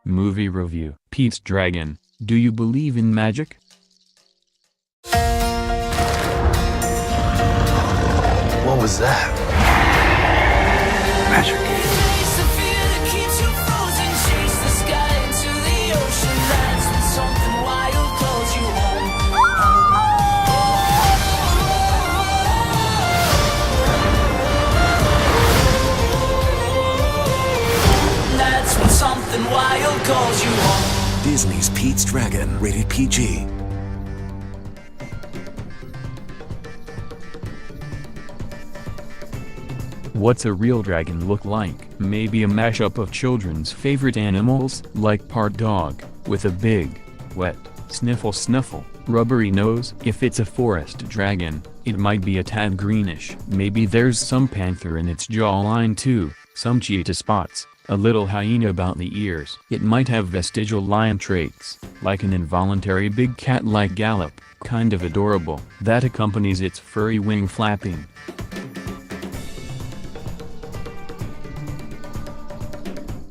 Movie review. Pete's Dragon. Do you believe in magic? What was that? Magic. Something wild calls you home. Disney's Pete's Dragon, rated PG. What's a real dragon look like? Maybe a mashup of children's favorite animals, like part dog, with a big, wet, sniffle-snuffle, rubbery nose. If it's a forest dragon, it might be a tad greenish. Maybe there's some panther in its jawline too, some cheetah spots, a little hyena about the ears. It might have vestigial lion traits, like an involuntary big cat-like gallop, kind of adorable, that accompanies its furry wing flapping.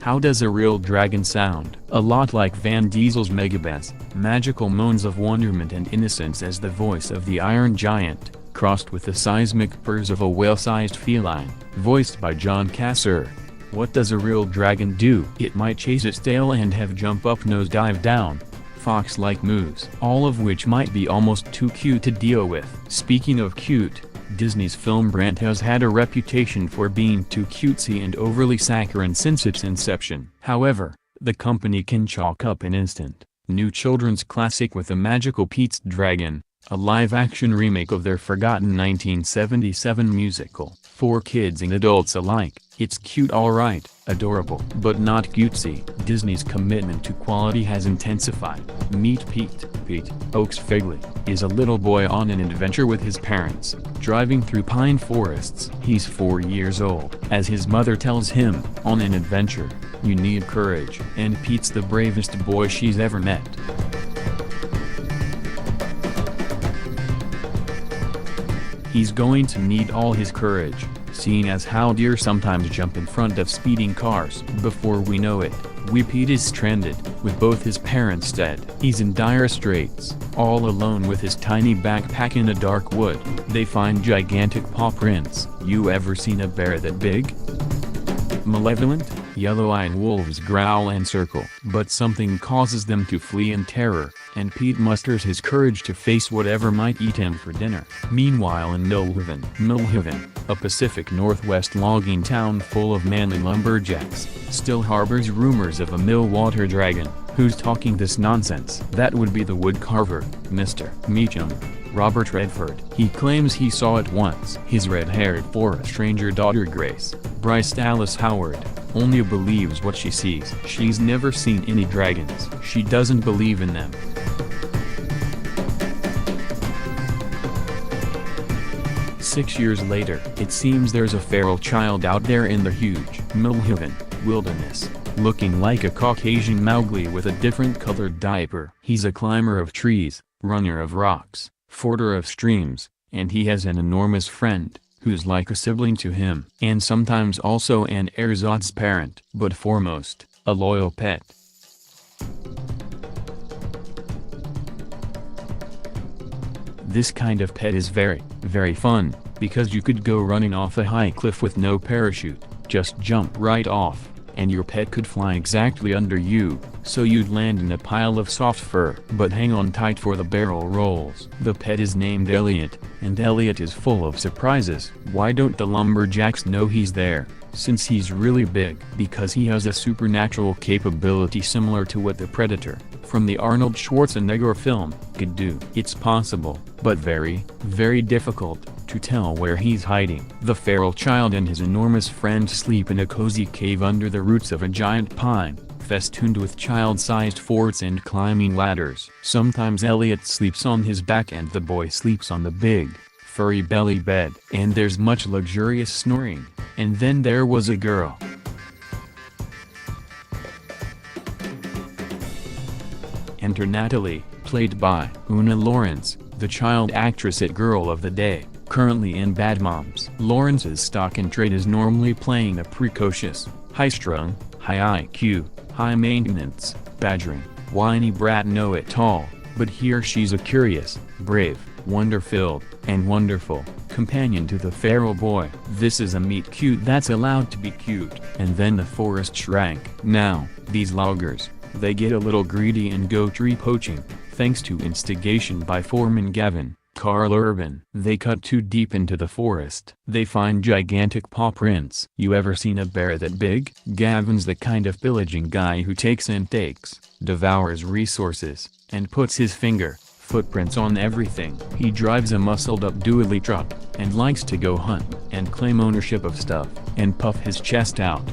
How does a real dragon sound? A lot like Van Diesel's megabass, magical moans of wonderment and innocence as the voice of the Iron Giant, crossed with the seismic purrs of a whale-sized feline, voiced by John Cassar. What does a real dragon do? It might chase its tail and have jump up nose dive down, fox-like moves, all of which might be almost too cute to deal with. Speaking of cute, Disney's film brand has had a reputation for being too cutesy and overly saccharine since its inception. However, the company can chalk up an instant, new children's classic with a magical Pete's Dragon, a live-action remake of their forgotten 1977 musical. For kids and adults alike, it's cute alright, adorable, but not cutesy. Disney's commitment to quality has intensified. Meet Pete. Pete, Oaks Fegley, is a little boy on an adventure with his parents, driving through pine forests. He's 4 years old. As his mother tells him, on an adventure, you need courage. And Pete's the bravest boy she's ever met. He's going to need all his courage, seeing as how deer sometimes jump in front of speeding cars. Before we know it, Pete is stranded, with both his parents dead. He's in dire straits, all alone with his tiny backpack in a dark wood. They find gigantic paw prints. You ever seen a bear that big? Malevolent, yellow-eyed wolves growl and circle, but something causes them to flee in terror, and Pete musters his courage to face whatever might eat him for dinner. Meanwhile in Millhaven, a Pacific Northwest logging town full of manly lumberjacks, still harbors rumors of a mill-water dragon. Who's talking this nonsense? That would be the woodcarver, Mr. Meacham, Robert Redford. He claims he saw it once. His red-haired forest ranger daughter Grace, Bryce Dallas Howard, only believes what she sees. She's never seen any dragons. She doesn't believe in them. Six years later, it seems there's a feral child out there in the huge Millhaven wilderness, looking like a Caucasian Mowgli with a different colored diaper. He's a climber of trees, runner of rocks, forder of streams, and he has an enormous friend, who's like a sibling to him, and sometimes also an ersatz parent, but foremost, a loyal pet. This kind of pet is very, very fun, because you could go running off a high cliff with no parachute, just jump right off, and your pet could fly exactly under you, so you'd land in a pile of soft fur. But hang on tight for the barrel rolls. The pet is named Elliot, and Elliot is full of surprises. Why don't the lumberjacks know he's there, since he's really big? Because he has a supernatural capability similar to what the Predator, from the Arnold Schwarzenegger film, could do. It's possible, but very, very difficult, to tell where he's hiding. The feral child and his enormous friend sleep in a cozy cave under the roots of a giant pine, festooned with child-sized forts and climbing ladders. Sometimes Elliot sleeps on his back and the boy sleeps on the big, furry belly bed. And there's much luxurious snoring. And then there was a girl. Enter Natalie, played by Oona Laurence, the child actress at Girl of the Day, currently in Bad Moms. Laurence's stock in trade is normally playing a precocious, high-strung, high IQ, high maintenance, badgering, whiny brat know-it-all, but here she's a curious, brave, wonder-filled, and wonderful companion to the feral boy. This is a meet cute that's allowed to be cute. And then the forest shrank. Now, these loggers, they get a little greedy and go tree poaching, thanks to instigation by Foreman Gavin, Karl Urban. They cut too deep into the forest. They find gigantic paw prints. You ever seen a bear that big? Gavin's the kind of pillaging guy who takes and takes, devours resources, and puts his footprints on everything. He drives a muscled-up dually truck, and likes to go hunt, and claim ownership of stuff, and puff his chest out.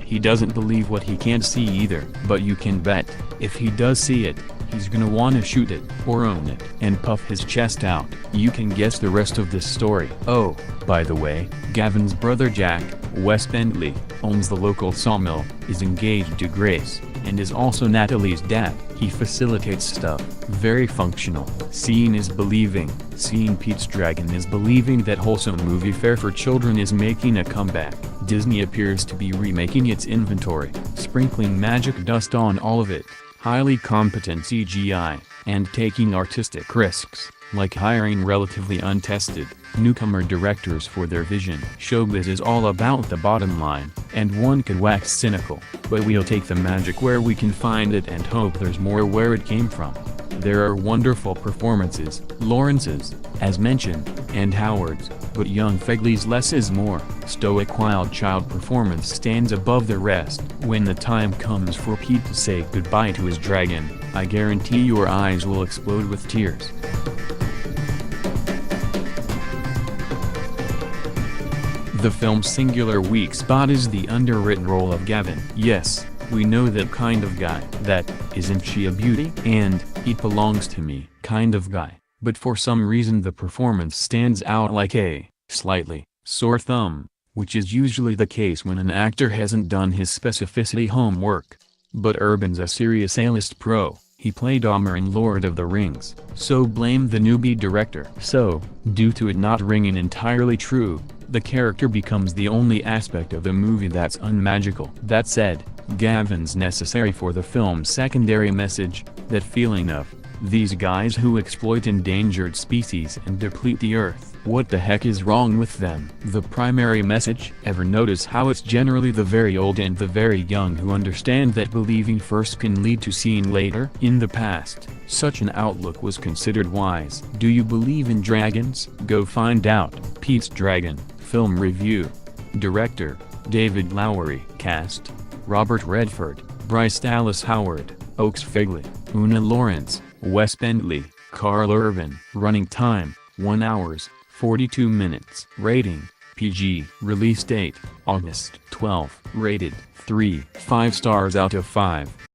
He doesn't believe what he can't see either, but you can bet, if he does see it, he's gonna wanna shoot it, or own it, and puff his chest out. You can guess the rest of this story. Oh, by the way, Gavin's brother Jack, Wes Bentley, owns the local sawmill, is engaged to Grace, and is also Natalie's dad. He facilitates stuff. Very functional. Seeing is believing. Seeing Pete's Dragon is believing that wholesome movie fare for children is making a comeback. Disney appears to be remaking its inventory, sprinkling magic dust on all of it, highly competent CGI, and taking artistic risks, like hiring relatively untested, newcomer directors for their vision. Showbiz is all about the bottom line, and one could wax cynical, but we'll take the magic where we can find it and hope there's more where it came from. There are wonderful performances, Laurence's, as mentioned, and Howard's, but young Fegley's less is more. Stoic wild child performance stands above the rest. When the time comes for Pete to say goodbye to his dragon, I guarantee your eyes will explode with tears. The film's singular weak spot is the underwritten role of Gavin. Yes, we know that kind of guy. That, isn't she a beauty? And, it belongs to me, kind of guy. But for some reason the performance stands out like a, slightly, sore thumb, which is usually the case when an actor hasn't done his specificity homework. But Urban's a serious A-list pro. He played Homer in Lord of the Rings, so blame the newbie director. So, due to it not ringing entirely true, the character becomes the only aspect of the movie that's unmagical. That said, Gavin's necessary for the film's secondary message, that feeling of, these guys who exploit endangered species and deplete the earth. What the heck is wrong with them? The primary message. Ever notice how it's generally the very old and the very young who understand that believing first can lead to seeing later? In the past, such an outlook was considered wise. Do you believe in dragons? Go find out. Pete's Dragon, film review. Director, David Lowery. Cast, Robert Redford, Bryce Dallas Howard, Oaks Fegley, Oona Laurence, Wes Bentley, Karl Urban. Running time, 1 hours, 42 minutes. Rating, PG. Release date, August 12. Rated, 3.5 stars out of 5.